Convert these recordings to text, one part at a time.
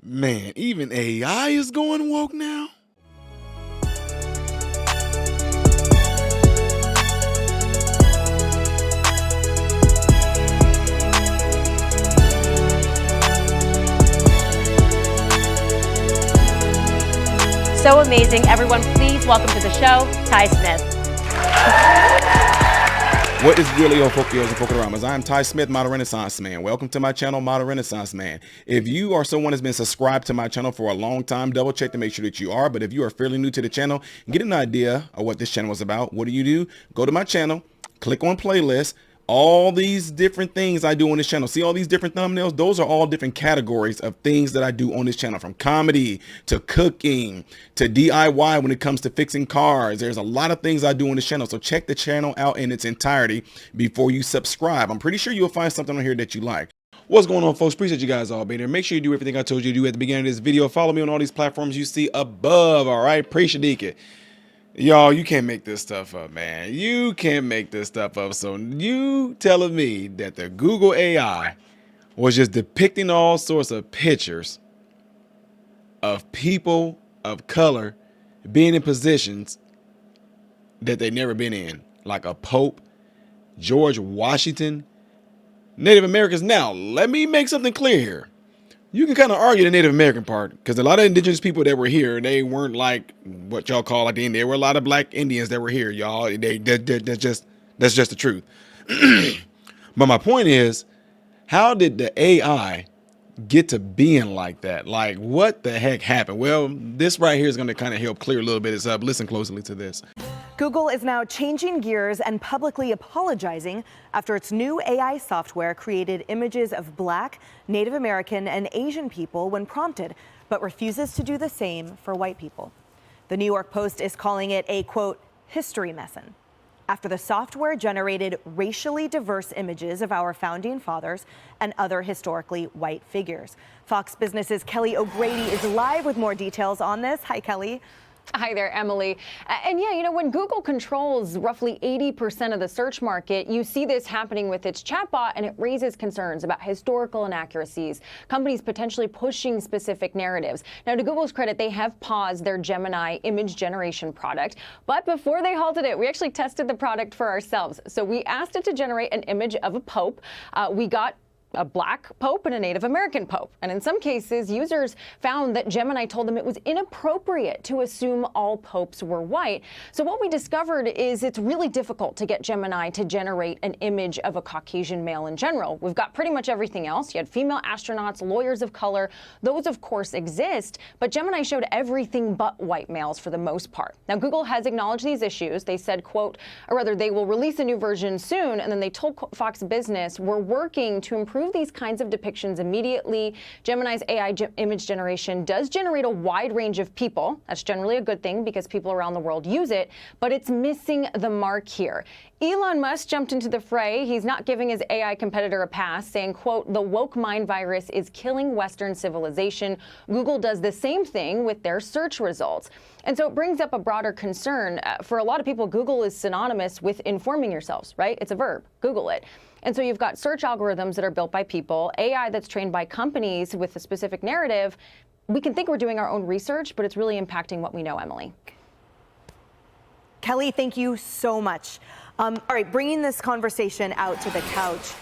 Man, even AI is going woke now? So amazing. Everyone, please welcome to the show, Ty Smith. What is really your Fokios and Fokaramas? I'm Ty Smith, Model Renaissance Man. Welcome to my channel, Model Renaissance Man. If you are someone that's been subscribed to my channel for a long time, double check to make sure that you are. But if you are fairly new to the channel, get an idea of what this channel is about. What do? Go to my channel, click on playlist. All these different things I do on this channel. See all these different thumbnails? Those are all different categories of things that I do on this channel, from comedy to cooking to DIY when it comes to fixing cars. There's a lot of things I do on this channel. So check the channel out in its entirety before you subscribe. I'm pretty sure you'll find something on here that you like. What's going on, folks? Appreciate you guys all being here. Make sure you do everything I told you to do at the beginning of this video. Follow me on all these platforms you see above, all right? Appreciate it. Y'all, you can't make this stuff up, man. You can't make this stuff up. So you telling me that the Google AI was just depicting all sorts of pictures of people of color being in positions that they've never been in, like a Pope, George Washington, Native Americans. Now, let me make something clear here. You can kind of argue the Native American part, because a lot of indigenous people that were here, they weren't like what y'all call like the Indian. There were a lot of black Indians that were here, y'all. That's just the truth. But my point is, how did the AI get to being like that? Like, what the heck happened? Well, this right here is going to kind of help clear a little bit this up. Listen closely to this. Google is now changing gears and publicly apologizing after its new AI software created images of Black, Native American, and Asian people when prompted, but refuses to do the same for white people. The New York Post is calling it a, quote, history lesson, after the software generated racially diverse images of our founding fathers and other historically white figures. Fox Business's Kelly O'Grady is live with more details on this. Hi, Kelly. Hi there, Emily. And yeah, you know, when Google controls roughly 80% of the search market, you see this happening with its chatbot, and it raises concerns about historical inaccuracies, companies potentially pushing specific narratives. Now, to Google's credit, they have paused their Gemini image generation product, but before they halted it, we actually tested the product for ourselves. So we asked it to generate an image of a pope. We got a Black pope and a Native American pope. And in some cases, users found that Gemini told them it was inappropriate to assume all popes were white. So what we discovered is it's really difficult to get Gemini to generate an image of a Caucasian male in general. We've got pretty much everything else. You had female astronauts, lawyers of color. Those, of course, exist, but Gemini showed everything but white males for the most part. Now, Google has acknowledged these issues. They said, quote, or rather, they will release a new version soon, and then they told Fox Business, we're working to improve these kinds of depictions immediately. Gemini's AI image generation does generate a wide range of people. That's generally a good thing because people around the world use it, but it's missing the mark here. Elon Musk jumped into the fray. He's not giving his AI competitor a pass, saying, quote, the woke mind virus is killing Western civilization. Google does the same thing with their search results. And so it brings up a broader concern. For a lot of people, Google is synonymous with informing yourselves, right? It's a verb. Google it. And so you've got search algorithms that are built by people, AI that's trained by companies with a specific narrative. We can think we're doing our own research, but it's really impacting what we know, Emily. Kelly, thank you so much. All right, bringing this conversation out to the couch.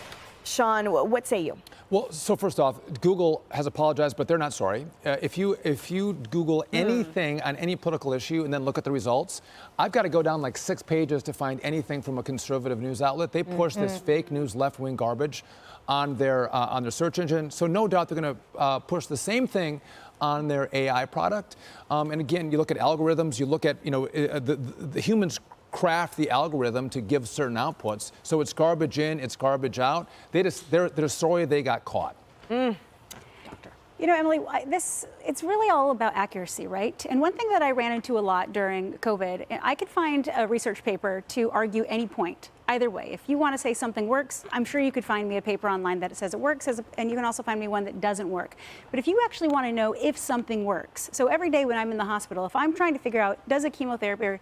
Sean, what say you? Well, so first off, Google has apologized, but they're not sorry. If you Google anything on any political issue and then look at the results, I've got to go down like 6 pages to find anything from a conservative news outlet. They push this fake news, left-wing garbage on their search engine. So no doubt they're going to push the same thing on their AI product. And again, you look at algorithms, you look at the humans craft the algorithm to give certain outputs. So it's garbage in, it's garbage out. They're sorry they got caught. You know, Emily, it's really all about accuracy, right? And one thing that I ran into a lot during COVID, I could find a research paper to argue any point, either way. If you want to say something works, I'm sure you could find me a paper online that says it works, and you can also find me one that doesn't work. But if you actually want to know if something works, so every day when I'm in the hospital, if I'm trying to figure out, does a chemotherapy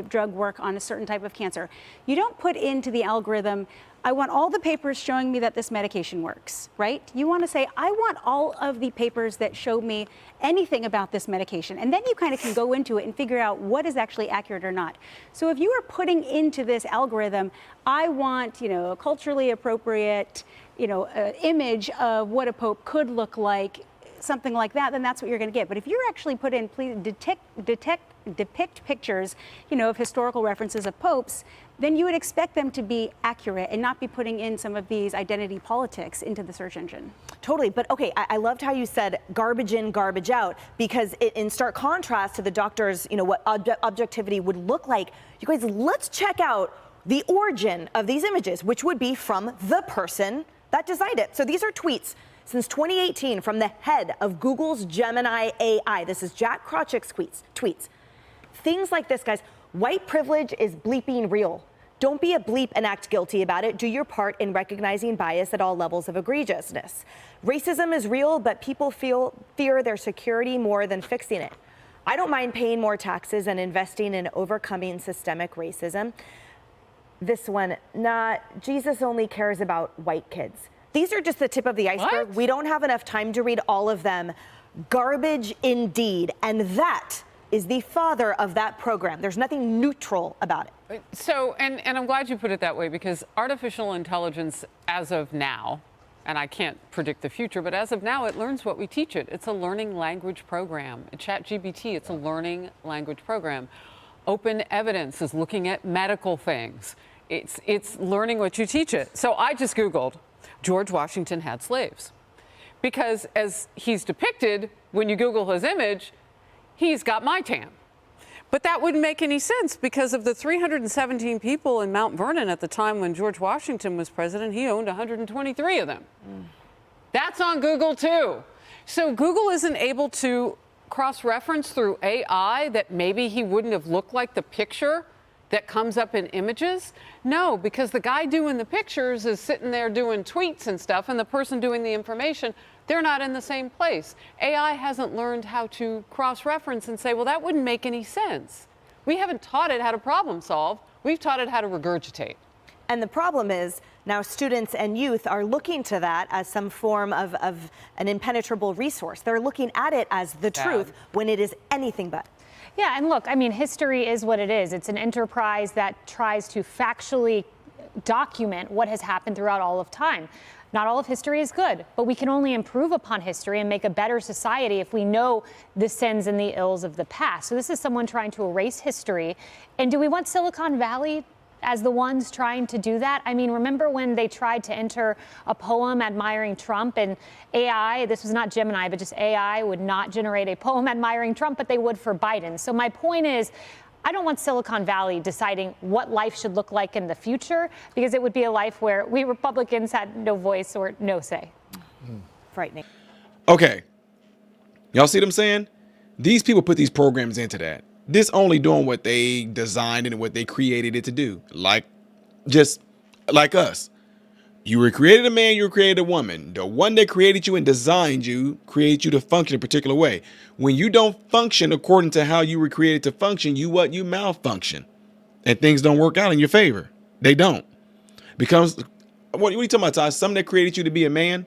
drug work on a certain type of cancer, you don't put into the algorithm, I want all the papers showing me that this medication works, right? You want to say, I want all of the papers that show me anything about this medication. And then you kind of can go into it and figure out what is actually accurate or not. So if you are putting into this algorithm, I want, a culturally appropriate, image of what a pope could look like, something like that, then that's what you're going to get. But if you're actually put in, please depict pictures, of historical references of popes, then you would expect them to be accurate and not be putting in some of these identity politics into the search engine. Totally. But okay, I loved how you said garbage in, garbage out, because in stark contrast to the doctor's, what objectivity would look like. You guys, let's check out the origin of these images, which would be from the person that designed it. So these are tweets since 2018 from the head of Google's Gemini AI. This is Jack Krawczyk's tweets. Things like this, guys. White privilege is bleeping real. Don't be a bleep and act guilty about it. Do your part in recognizing bias at all levels of egregiousness. Racism is real, but people fear their security more than fixing it. I don't mind paying more taxes and investing in overcoming systemic racism. This one, Jesus only cares about white kids. These are just the tip of the iceberg. What? We don't have enough time to read all of them. Garbage indeed. And that is the father of that program. There's nothing neutral about it. So, and I'm glad you put it that way, because artificial intelligence, as of now, and I can't predict the future, but as of now, it learns what we teach it. It's a learning language program. ChatGPT, it's a learning language program. Open Evidence is looking at medical things. It's learning what you teach it. So I just Googled, George Washington had slaves. Because as he's depicted, when you Google his image, he's got my tan. But that wouldn't make any sense, because of the 317 people in Mount Vernon at the time when George Washington was president, he owned 123 of them. That's on Google too. So Google isn't able to cross-reference through AI that maybe he wouldn't have looked like the picture that comes up in images? No, because the guy doing the pictures is sitting there doing tweets and stuff, and the person doing the information, they're not in the same place. AI hasn't learned how to cross-reference and say, well, that wouldn't make any sense. We haven't taught it how to problem solve. We've taught it how to regurgitate. And the problem is now students and youth are looking to that as some form of an impenetrable resource. They're looking at it as the truth when it is anything but. Yeah, and look, I mean, history is what it is. It's an enterprise that tries to factually document what has happened throughout all of time. Not all of history is good, but we can only improve upon history and make a better society if we know the sins and the ills of the past. So this is someone trying to erase history. And do we want Silicon Valley as the ones trying to do that? I mean, remember when they tried to enter a poem admiring Trump, and AI, this was not Gemini, but just AI would not generate a poem admiring Trump, but they would for Biden. So my point is, I don't want Silicon Valley deciding what life should look like in the future, because it would be a life where we Republicans had no voice or no say. Frightening. Okay. Y'all see what I'm saying? These people put these programs into that. This only doing what they designed and what they created it to do. Just like us. You were created a man, you were created a woman. The one that created you and designed you created you to function a particular way. When you don't function according to how you were created to function, you malfunction. And things don't work out in your favor. They don't. What are you talking about, Ty? Something that created you to be a man?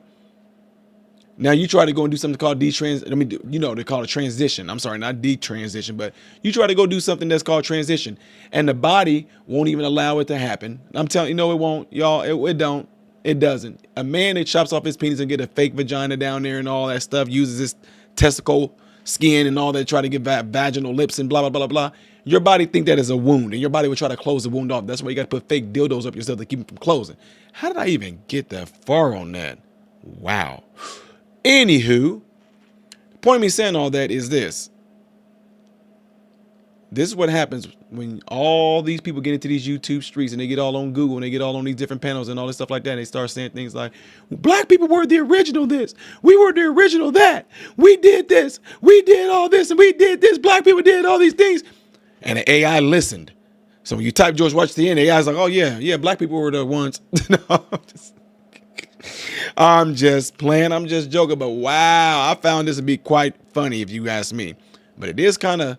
Now you try to go and do something called they call it transition. I'm sorry, not detransition, but you try to go do something that's called transition. And the body won't even allow it to happen. I'm telling you, no, it won't. Y'all, it don't. It doesn't. A man that chops off his penis and get a fake vagina down there and all that stuff, uses his testicle skin and all that, try to get vaginal lips and blah, blah, blah, blah. Your body think that is a wound, and your body will try to close the wound off. That's why you got to put fake dildos up yourself to keep them from closing. How did I even get that far on that? Wow. Anywho, the point of me saying all that is this. This is what happens when all these people get into these YouTube streets and they get all on Google and they get all on these different panels and all this stuff like that. And they start saying things like, black people were the original this. We were the original that. We did this. We did all this and we did this. Black people did all these things. And the AI listened. So when you type George Washington in, the AI's like, oh, yeah, black people were the ones. No, I'm just playing. I'm just joking. But wow, I found this to be quite funny if you ask me. But it is kind of,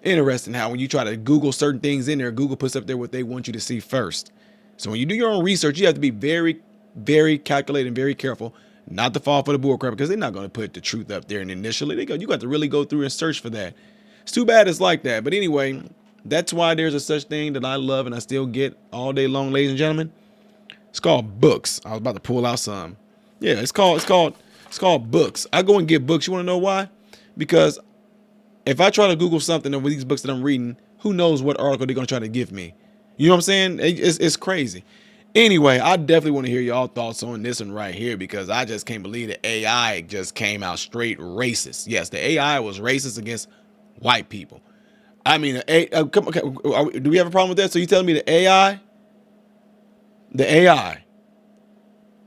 interesting how when you try to Google certain things in there, Google puts up there what they want you to see first. So when you do your own research, you have to be very, very calculated and very careful not to fall for the bullcrap, because they're not going to put the truth up there. And initially, you got to really go through and search for that. It's too bad it's like that. But anyway, that's why there's a such thing that I love and I still get all day long, ladies and gentlemen. It's called books. I was about to pull out some. Yeah, it's called books. I go and get books. You want to know why? Because if I try to Google something over these books that I'm reading, who knows what article they're going to try to give me? You know what I'm saying? It's crazy. Anyway, I definitely want to hear y'all thoughts on this one right here, because I just can't believe the AI just came out straight racist. Yes, the AI was racist against white people. I mean, do we have a problem with that? So you telling me the AI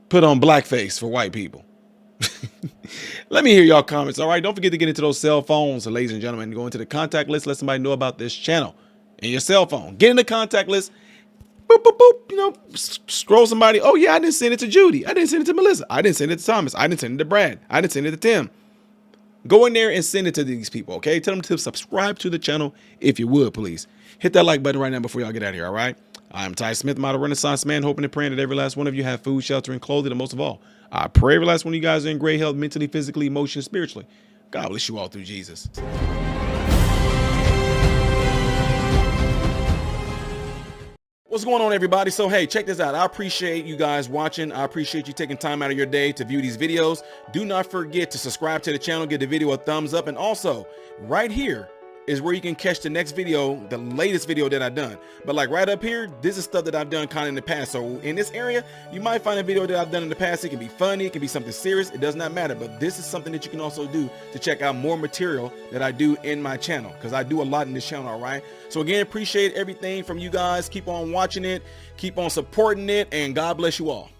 put on blackface for white people? Let me hear y'all comments. All right, don't forget to get into those cell phones, ladies and gentlemen. Go into the contact list, let somebody know about this channel in your cell phone. Get in the contact list. Boop, boop, boop. You know, scroll somebody. Oh yeah, I didn't send it to Judy. I didn't send it to Melissa. I didn't send it to Thomas. I didn't send it to Brad. I didn't send it to Tim. Go in there and send it to these people, okay? Tell them to subscribe to the channel if you would, please. Hit that like button right now before y'all get out of here, all right? I'm Ty Smith, model Renaissance man, hoping and praying that every last one of you have food, shelter, and clothing, and most of all, I pray every last one of you guys are in great health, mentally, physically, emotionally, spiritually. God bless you all through Jesus. What's going on, everybody? So, hey, check this out. I appreciate you guys watching. I appreciate you taking time out of your day to view these videos. Do not forget to subscribe to the channel, give the video a thumbs up, and also right here is where you can catch the next video, the latest video that I've done. But like right up here, this is stuff that I've done kind of in the past. So in this area, you might find a video that I've done in the past. It can be funny, it can be something serious, it does not matter. But this is something that you can also do to check out more material that I do in my channel, because I do a lot in this channel, all right? So again, appreciate everything from you guys. Keep on watching it, keep on supporting it, and God bless you all.